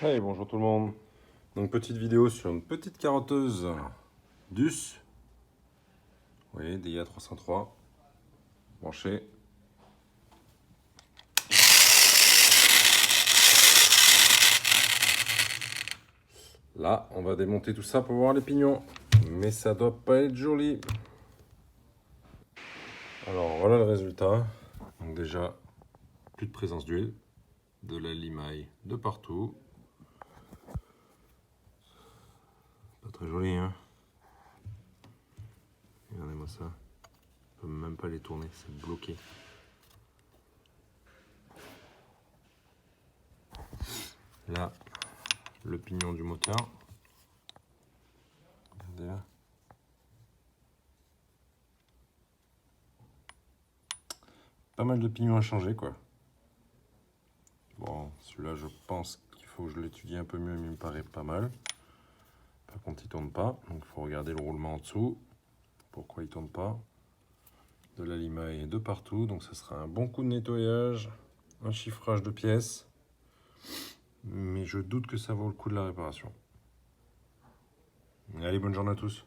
Hey, bonjour tout le monde. Donc petite vidéo sur une petite carotteuse DUS. Vous voyez, DIA 303. Branché. Là, on va démonter tout ça pour voir les pignons. Mais ça doit pas être joli. Alors voilà le résultat. Donc déjà, plus de présence d'huile. De la limaille de partout. Pas très joli, hein. Regardez-moi ça. Je peux même pas les tourner, c'est bloqué. Là, le pignon du moteur. Regardez là. Pas mal de pignons à changer, quoi. Bon, celui-là, je pense qu'il faut que je l'étudie un peu mieux, mais il me paraît pas mal. Par contre, il tourne pas, donc il faut regarder le roulement en dessous. Pourquoi il tourne pas? De la limaille de partout, donc ça sera un bon coup de nettoyage, un chiffrage de pièces. Mais je doute que ça vaut le coup de la réparation. Allez, bonne journée à tous.